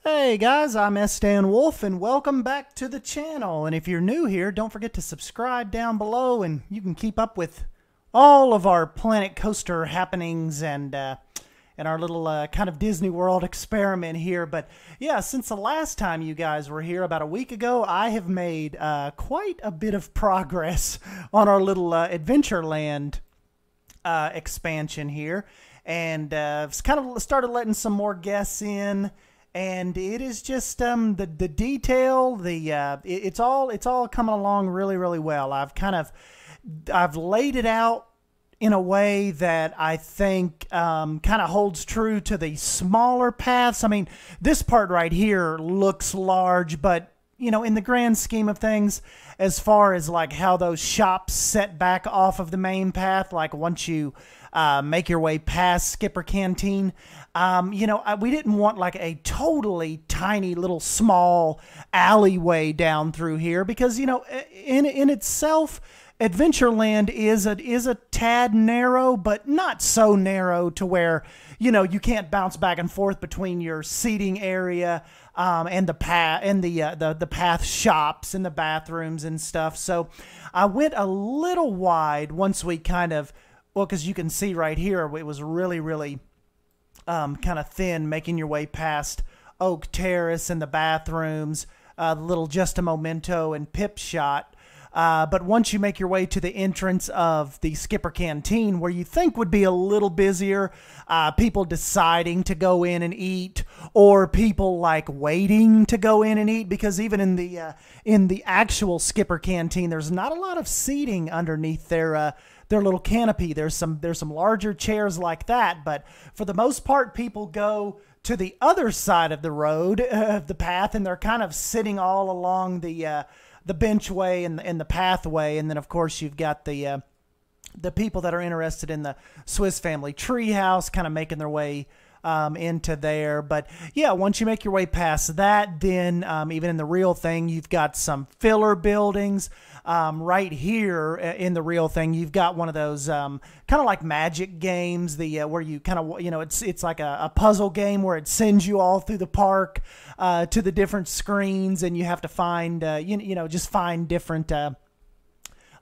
Hey guys, I'm Sdanwolf and welcome back to the channel. And if you're new here, don't forget to subscribe down below and you can keep up with all of our Planet Coaster happenings and our little kind of Disney World experiment here. But yeah, since the last time you guys were here about a week ago, I have made quite a bit of progress on our little Adventureland expansion here. And kind of started letting some more guests in. And it is just the detail, it's all coming along really well. I've laid it out in a way that I think kind of holds true to the smaller paths. I mean, this part right here looks large, but you know, in the grand scheme of things, as far as like how those shops set back off of the main path, like once you make your way past Skipper Canteen, you know, we didn't want like a totally tiny little small alleyway down through here because, you know, in itself, Adventureland is a tad narrow, but not so narrow to where, you know, you can't bounce back and forth between your seating area and the path and the path shops and the bathrooms and stuff. So I went a little wide once we kind of, well, because you can see right here, it was really kind of thin, making your way past Oak Terrace and the bathrooms, the little Just a Momento and Pip Shot. But once you make your way to the entrance of the Skipper Canteen, where you think would be a little busier, people deciding to go in and eat, or people like waiting to go in and eat, because even in the actual Skipper Canteen, there's not a lot of seating underneath their little canopy. There's some larger chairs like that, but for the most part, people go to the other side of the road, the path, and they're kind of sitting all along the benchway and the pathway. And then of course you've got the people that are interested in the Swiss Family Treehouse kind of making their way into there. But yeah, once you make your way past that, then even in the real thing, you've got some filler buildings. Right here in the real thing, you've got one of those kind of like magic games, where you kind of, you know, it's like a puzzle game where it sends you all through the park to the different screens, and you have to find you know, just find different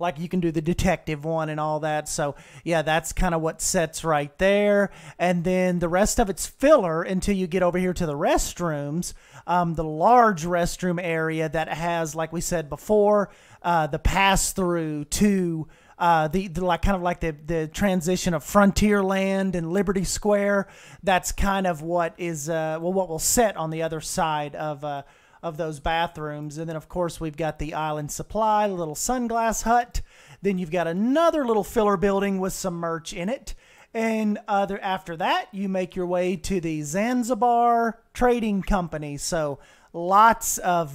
like you can do the detective one and all that. So yeah, that's kind of what sets right there. And then the rest of it's filler until you get over here to the restrooms, the large restroom area that has, like we said before, the pass through to the like kind of like the transition of Frontierland and Liberty Square. That's kind of what is well, what will set on the other side of those bathrooms. And then of course we've got the Island Supply, the little sunglass hut. Then you've got another little filler building with some merch in it. And after that, you make your way to the Zanzibar Trading Company. So lots of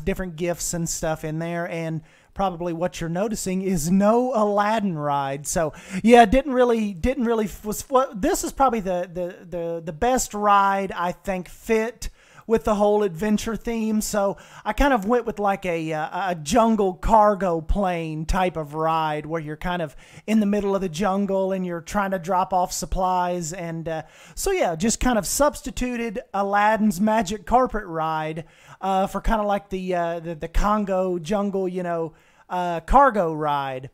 different gifts and stuff in there. And probably what you're noticing is no Aladdin ride. So yeah, didn't really this is probably the best ride I think fit with the whole adventure theme. So I kind of went with like a jungle cargo plane type of ride where you're kind of in the middle of the jungle and you're trying to drop off supplies. And so yeah, just kind of substituted Aladdin's magic carpet ride for kind of like the Congo jungle, you know, cargo ride.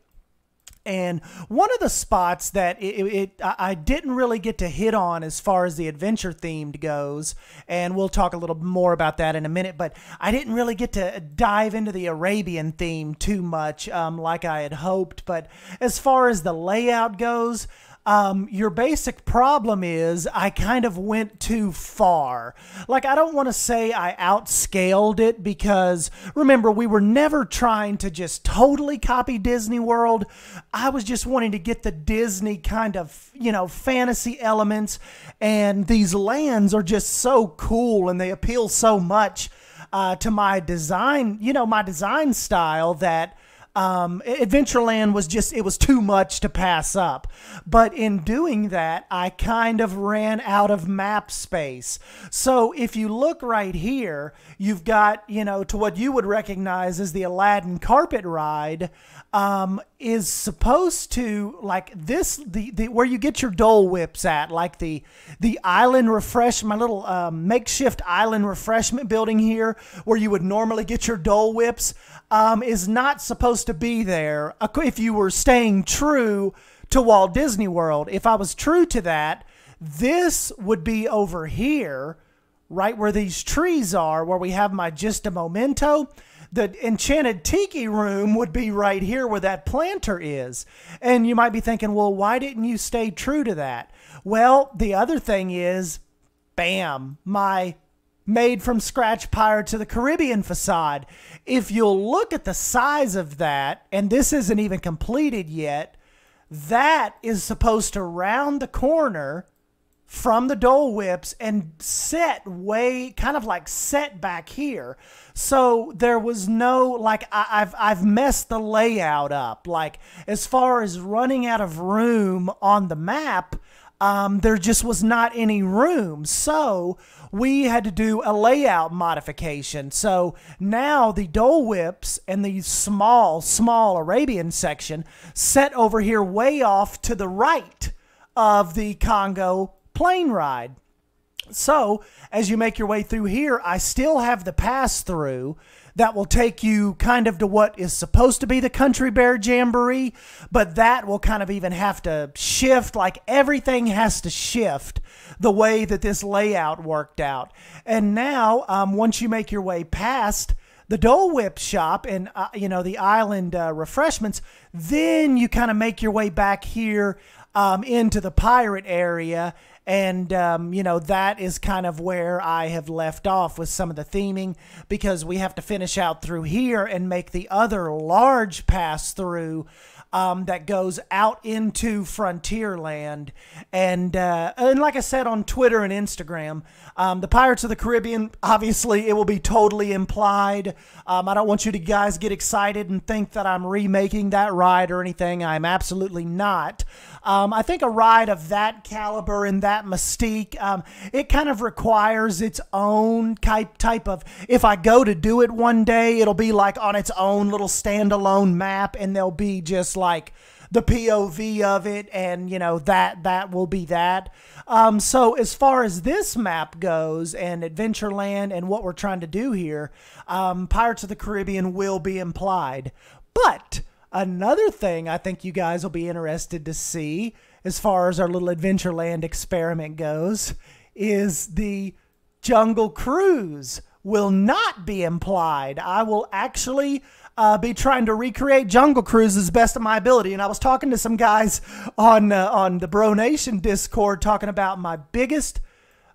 And one of the spots that I didn't really get to hit on as far as the adventure themed goes, and we'll talk a little more about that in a minute, but I didn't really get to dive into the Arabian theme too much like I had hoped. But as far as the layout goes, your basic problem is I kind of went too far. Like, I don't want to say I outscaled it, because remember, we were never trying to just totally copy Disney World. I was just wanting to get the Disney kind of, you know, fantasy elements, and these lands are just so cool and they appeal so much to my design, you know, my design style, that Adventureland was just, it was too much to pass up. But in doing that, I kind of ran out of map space. So if you look right here, you've got, you know, to what you would recognize as the Aladdin carpet ride, is supposed to, like this, the where you get your Dole Whips at, like the island my little makeshift island refreshment building here, where you would normally get your Dole Whips, is not supposed to be there if you were staying true to Walt Disney World. If I was true to that, this would be over here, right where these trees are, where we have my Just a Momento. The Enchanted Tiki Room would be right here where that planter is. And you might be thinking, well, why didn't you stay true to that? Well, the other thing is, bam, my made from scratch Pirates of the Caribbean facade. If you'll look at the size of that, and this isn't even completed yet, that is supposed to round the corner from the Dole Whips and set way, kind of like set back here. So there was no, like, I've messed the layout up. Like, as far as running out of room on the map, there just was not any room. So we had to do a layout modification. So now the Dole Whips and the small Arabian section set over here way off to the right of the Congo plane ride. So as you make your way through here, I still have the pass through that will take you kind of to what is supposed to be the Country Bear Jamboree, but that will kind of even have to shift, like everything has to shift the way that this layout worked out. And now, once you make your way past the Dole Whip shop and, you know, the island refreshments, then you kind of make your way back here into the pirate area. And, you know, that is kind of where I have left off with some of the theming, because we have to finish out through here and make the other large pass through that goes out into Frontierland. And like I said on Twitter and Instagram, the Pirates of the Caribbean, obviously it will be totally implied. I don't want you to guys get excited and think that I'm remaking that ride or anything. I'm absolutely not. I think a ride of that caliber and that mystique, it kind of requires its own type of, if I go to do it one day, it'll be like on its own little standalone map, and there'll be just like the POV of it, and you know, that will be that. So as far as this map goes and Adventureland and what we're trying to do here, Pirates of the Caribbean will be implied. But another thing I think you guys will be interested to see as far as our little Adventureland experiment goes is the Jungle Cruise will not be implied. I will actually be trying to recreate Jungle Cruise as best of my ability. And I was talking to some guys on the Bro Nation Discord talking about my biggest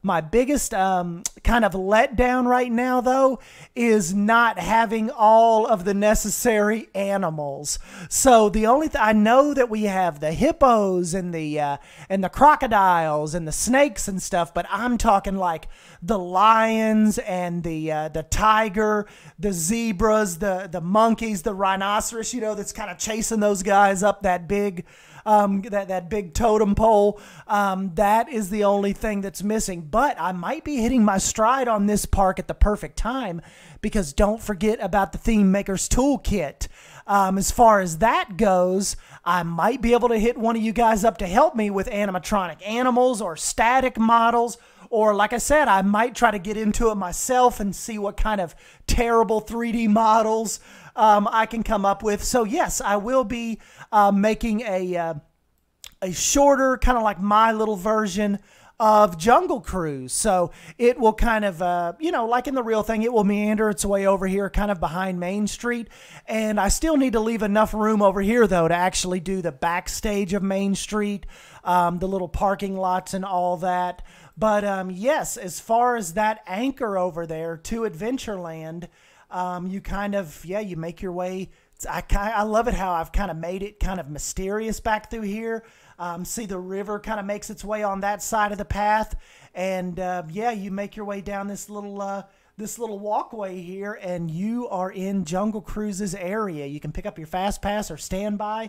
kind of letdown right now, though, is not having all of the necessary animals. So the only I know that we have the hippos and the crocodiles and the snakes and stuff, but I'm talking like the lions and the tiger, the zebras, the monkeys, the rhinoceros, you know, that's kind of chasing those guys up that big that big totem pole. That is the only thing that's missing. But I might be hitting my stride on this park at the perfect time, because don't forget about the Theme Maker's Toolkit. As far as that goes, I might be able to hit one of you guys up to help me with animatronic animals or static models. Or like I said, I might try to get into it myself and see what kind of terrible 3D models I can come up with. So yes, I will be making a shorter, kind of like my little version of Jungle Cruise. So it will kind of, you know, like in the real thing, it will meander its way over here kind of behind Main Street. And I still need to leave enough room over here, though, to actually do the backstage of Main Street, the little parking lots and all that. But yes, as far as that anchor over there to Adventureland, you kind of, yeah, you make your way. I love it how I've kind of made it kind of mysterious back through here. See, the river kind of makes its way on that side of the path. And yeah, you make your way down this little this little walkway here, and you are in Jungle Cruise's area. You can pick up your Fast Pass or standby.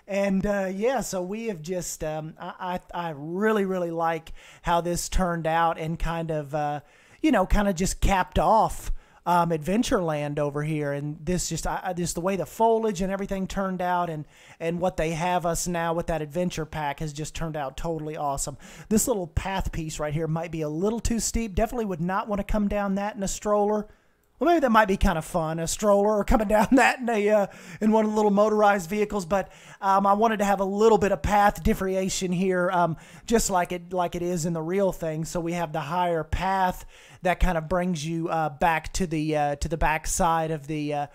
And yeah, so we have just, I really, really like how this turned out, and kind of, you know, kind of just capped off Adventureland over here. And this just the way the foliage and everything turned out, and what they have us now with that adventure pack has just turned out totally awesome. This little path piece right here might be a little too steep. Definitely would not want to come down that in a stroller. Well, maybe that might be kind of fun, a stroller, or coming down that in one of the little motorized vehicles. But I wanted to have a little bit of path differentiation here, just like it is in the real thing. So we have the higher path that kind of brings you back to the back side of the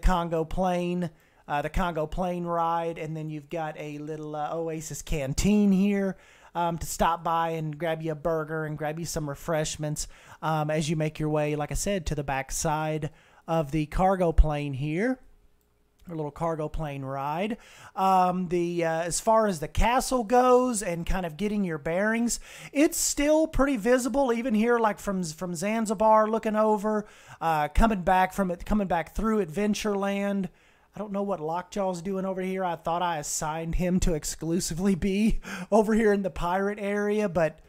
Congo Plain, the Congo Plain ride, and then you've got a little Oasis canteen here. To stop by and grab you a burger and grab you some refreshments as you make your way, like I said, to the back side of the cargo plane here. A little cargo plane ride. As far as the castle goes and kind of getting your bearings, it's still pretty visible, even here, like from Zanzibar, looking over, coming back through Adventureland. I don't know what Lockjaw's doing over here. I thought I assigned him to exclusively be over here in the pirate area, but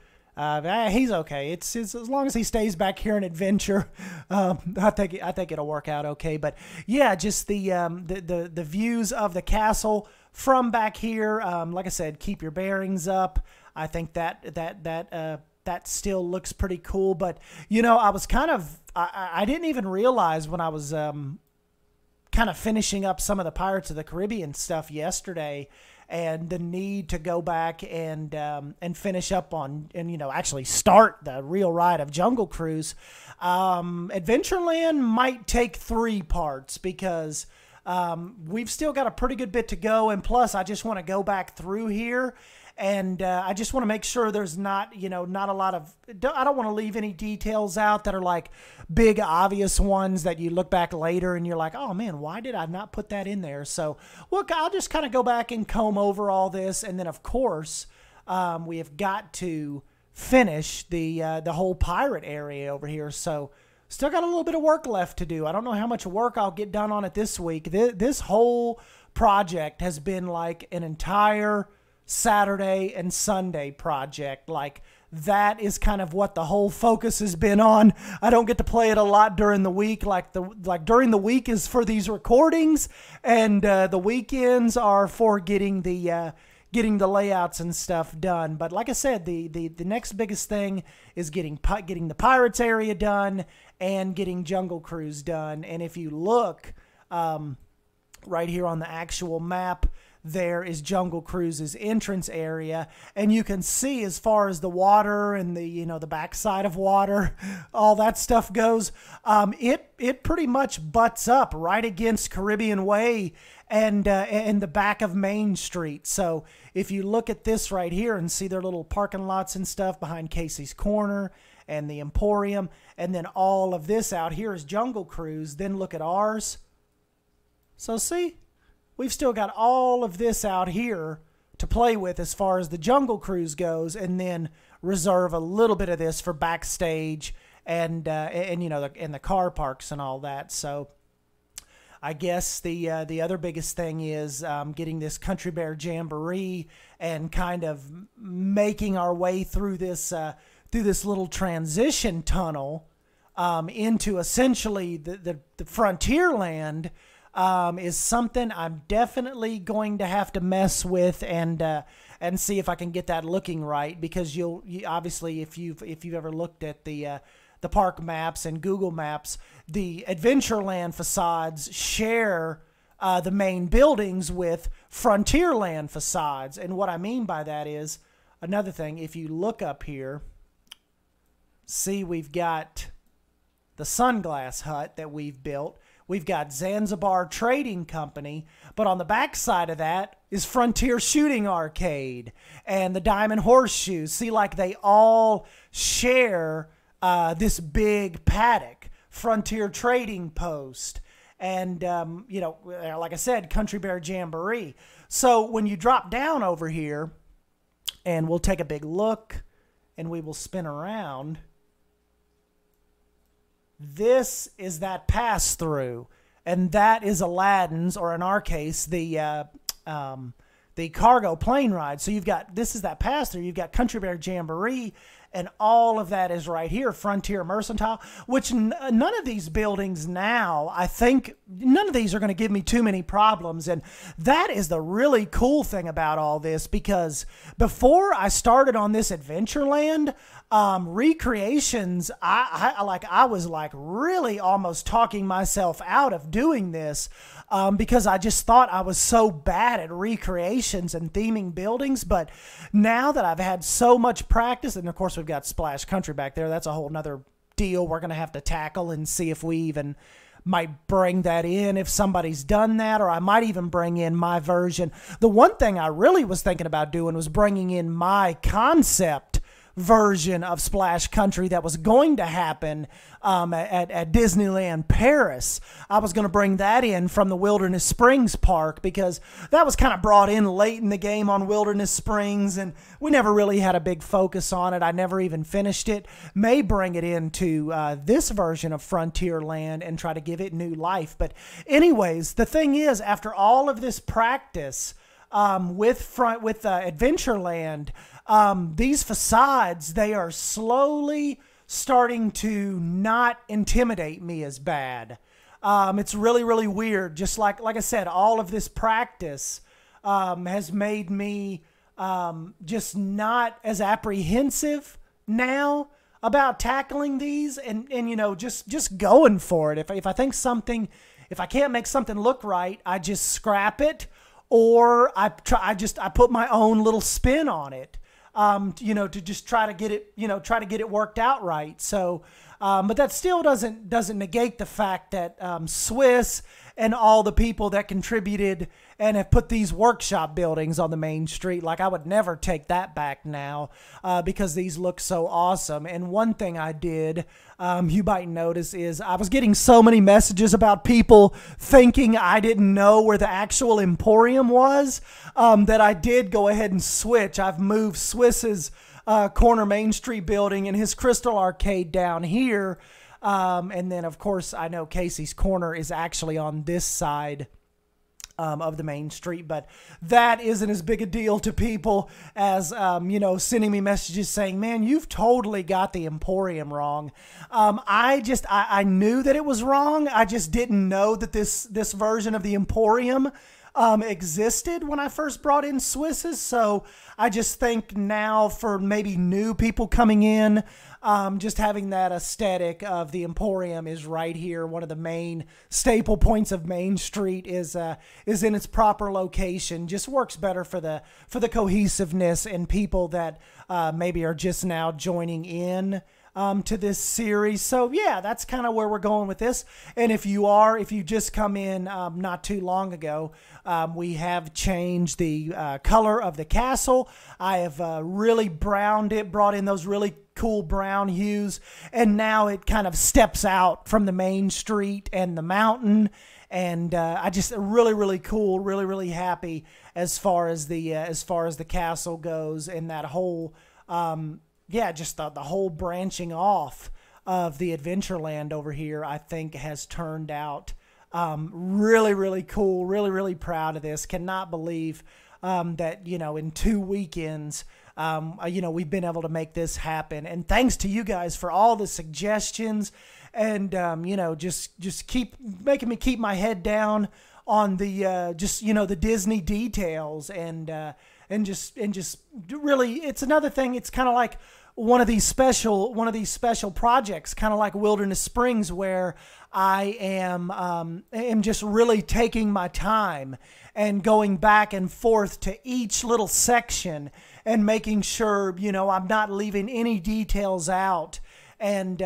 he's okay. It's as long as he stays back here in Adventure, I think it'll work out okay. But yeah, just the views of the castle from back here. Like I said, keep your bearings up. I think that still looks pretty cool. But you know, I was I didn't even realize when I was kind of finishing up some of the Pirates of the Caribbean stuff yesterday, and the need to go back and finish up on, and you know, actually start the real ride of Jungle Cruise. Adventureland might take 3 parts, because we've still got a pretty good bit to go, and plus I just want to go back through here. And I just want to make sure there's not a lot of, I don't want to leave any details out that are like big obvious ones that you look back later and you're like, oh man, why did I not put that in there? So look, I'll just kind of go back and comb over all this. And then of course, we have got to finish the whole pirate area over here. So still got a little bit of work left to do. I don't know how much work I'll get done on it this week. This whole project has been like an entire Saturday and Sunday project. Like, that is kind of what the whole focus has been on. I don't get to play it a lot during the week. Like during the week is for these recordings, and the weekends are for getting the layouts and stuff done. But like I said, the next biggest thing is getting the Pirates area done and getting Jungle Cruise done. And if you look right here on the actual map, there is Jungle Cruise's entrance area, and you can see, as far as the water and the backside of water, all that stuff goes, it pretty much butts up right against Caribbean Way and the back of Main Street. So if you look at this right here and see their little parking lots and stuff behind Casey's Corner and the Emporium, and then all of this out here is Jungle Cruise, then look at ours. So see, we've still got all of this out here to play with as far as the Jungle Cruise goes, and then reserve a little bit of this for backstage and the car parks and all that. So I guess the other biggest thing is getting this Country Bear Jamboree and kind of making our way through this little transition tunnel into essentially the Frontierland. Is something I'm definitely going to have to mess with and see if I can get that looking right, because you obviously, if you've ever looked at the park maps and Google Maps, the Adventureland facades share the main buildings with Frontierland facades. And what I mean by that is, another thing, if you look up here, see, we've got the Sunglass Hut that we've built. We've got Zanzibar Trading Company, but on the back side of that is Frontier Shooting Arcade and the Diamond Horseshoe. See, like, they all share this big paddock, Frontier Trading Post, and, like I said, Country Bear Jamboree. So when you drop down over here, and we'll take a big look, and we will spin around, this is that pass-through, and that is Aladdin's, or in our case, the cargo plane ride. So you've got, this is that pass-through. You've got Country Bear Jamboree, and all of that is right here, Frontier Mercantile, which none of these buildings now, I think, none of these are going to give me too many problems. And that is the really cool thing about all this, because before I started on this Adventureland, recreations, I was like really almost talking myself out of doing this, because I just thought I was so bad at recreations and theming buildings. But now that I've had so much practice, and of course we've got Splash Country back there, that's a whole nother deal we're going to have to tackle and see if we even might bring that in, if somebody's done that, or I might even bring in my version. The one thing I really was thinking about doing was bringing in my concept version of Splash Country that was going to happen at Disneyland Paris. I was going to bring that in from the Wilderness Springs Park, because that was kind of brought in late in the game on Wilderness Springs, and we never really had a big focus on it. I never even finished it. May bring it into this version of Frontierland and try to give it new life. But anyways, the thing is, after all of this practice with Adventureland, these facades, they are slowly starting to not intimidate me as bad. It's really, really weird. Just like I said, all of this practice has made me just not as apprehensive now about tackling these, and you know, just going for it. If I think something, if I can't make something look right, I just scrap it, or I put my own little spin on it. You know, to just try to get it worked out right. So, but that still doesn't negate the fact that Swiss and all the people that contributed and have put these workshop buildings on the main street, like, I would never take that back now, because these look so awesome. And one thing I did, you might notice, is I was getting so many messages about people thinking I didn't know where the actual Emporium was, that I did go ahead and switch. I've moved Swiss's corner Main Street building and his Crystal Arcade down here. And then, of course, I know Casey's Corner is actually on this side of the main street, but that isn't as big a deal to people as, you know, sending me messages saying, man, you've totally got the Emporium wrong. I knew that it was wrong. I just didn't know that this version of the Emporium existed when I first brought in Swiss's. So I just think now, for maybe new people coming in, just having that aesthetic of the Emporium is right here. One of the main staple points of Main Street is in its proper location. Just works better for the cohesiveness and people that maybe are just now joining in to this series. So yeah, that's kind of where we're going with this. And if you just come in not too long ago, we have changed the color of the castle. I have really browned it, brought in those really cool brown hues, and now it kind of steps out from the main street and the mountain. And I just really, really cool, really, really happy as far as the castle goes, and that whole just the whole branching off of the Adventureland over here, I think, has turned out really, really cool. Really, really proud of this. Cannot believe that, you know, in 2 weekends, you know, we've been able to make this happen. And thanks to you guys for all the suggestions, and you know, just keep making me keep my head down on the just, you know, the Disney details, and just really, it's another thing. It's kind of like one of these special projects, kind of like Wilderness Springs, where I am just really taking my time and going back and forth to each little section and making sure, you know, I'm not leaving any details out, and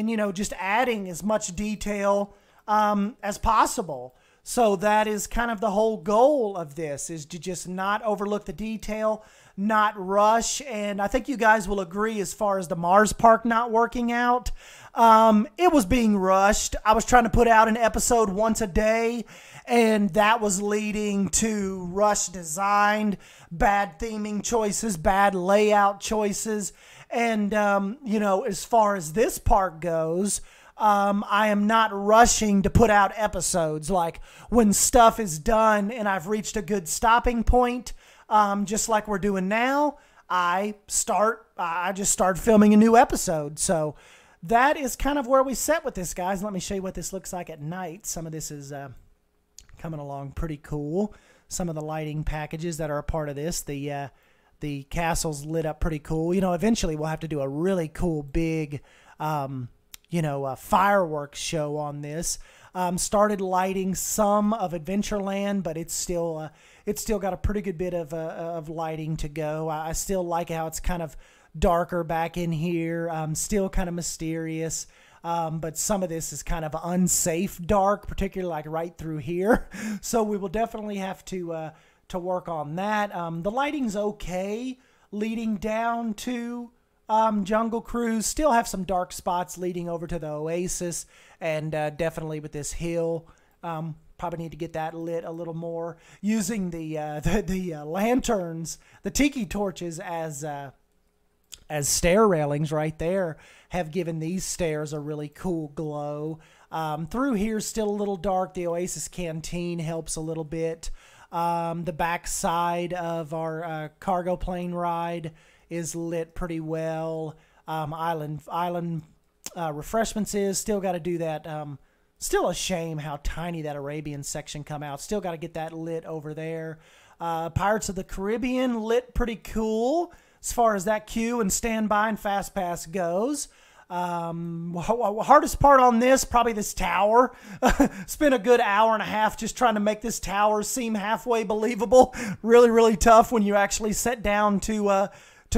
you know, just adding as much detail as possible. So that is kind of the whole goal of this, is to just not overlook the detail, not rush. And I think you guys will agree, as far as the Mars Park not working out, it was being rushed. I was trying to put out an episode once a day, and that was leading to rush design, bad theming choices, bad layout choices. And, you know, as far as this park goes, I am not rushing to put out episodes. Like when stuff is done and I've reached a good stopping point, just like we're doing now, I just start filming a new episode. So that is kind of where we set with this, guys. Let me show you what this looks like at night. Some of this is coming along pretty cool. Some of the lighting packages that are a part of this, the castle's lit up pretty cool. You know, eventually we'll have to do a really cool big, you know, fireworks show on this. Started lighting some of Adventureland, but it's still got a pretty good bit of lighting to go. I still like how it's kind of darker back in here. Still kind of mysterious. But some of this is kind of unsafe dark, particularly like right through here. So we will definitely have to work on that. The lighting's okay leading down to Jungle Cruise. Still have some dark spots leading over to the Oasis, and definitely with this hill, probably need to get that lit a little more. Using the lanterns, the tiki torches as stair railings right there have given these stairs a really cool glow. Through here, still a little dark. The Oasis Canteen helps a little bit. The back side of our cargo plane ride is lit pretty well. Island refreshments is still got to do that. Still a shame how tiny that Arabian section come out. Still got to get that lit over there. Pirates of the Caribbean lit pretty cool as far as that queue and standby and fast pass goes. Hardest part on this, probably this tower. Spent a good hour and a half just trying to make this tower seem halfway believable. Really, really tough when you actually sit down to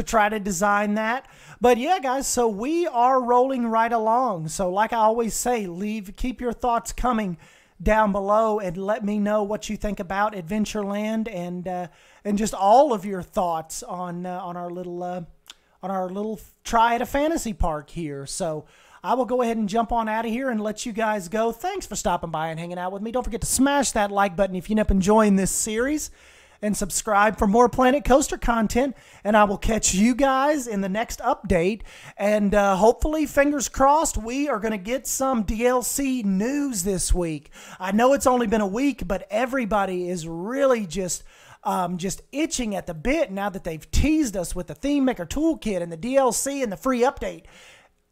try to design that. But yeah, guys, so we are rolling right along. So like I always say, keep your thoughts coming down below and let me know what you think about Adventureland and just all of your thoughts on our little try at a fantasy park here. So I will go ahead and jump on out of here and let you guys go. Thanks for stopping by and hanging out with me. Don't forget to smash that like button if you end up enjoying this series, and subscribe for more Planet Coaster content. And I will catch you guys in the next update. And hopefully, fingers crossed, we are going to get some DLC news this week. I know it's only been a week, but everybody is really just itching at the bit now that they've teased us with the Theme Maker Toolkit and the DLC and the free update.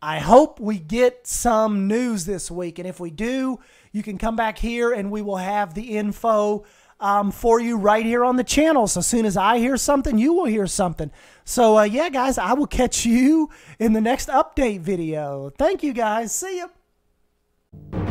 I hope we get some news this week. And if we do, you can come back here and we will have the info for you right here on the channel. So as soon as I hear something, you will hear something. So yeah, guys, I will catch you in the next update video. Thank you, guys. See ya.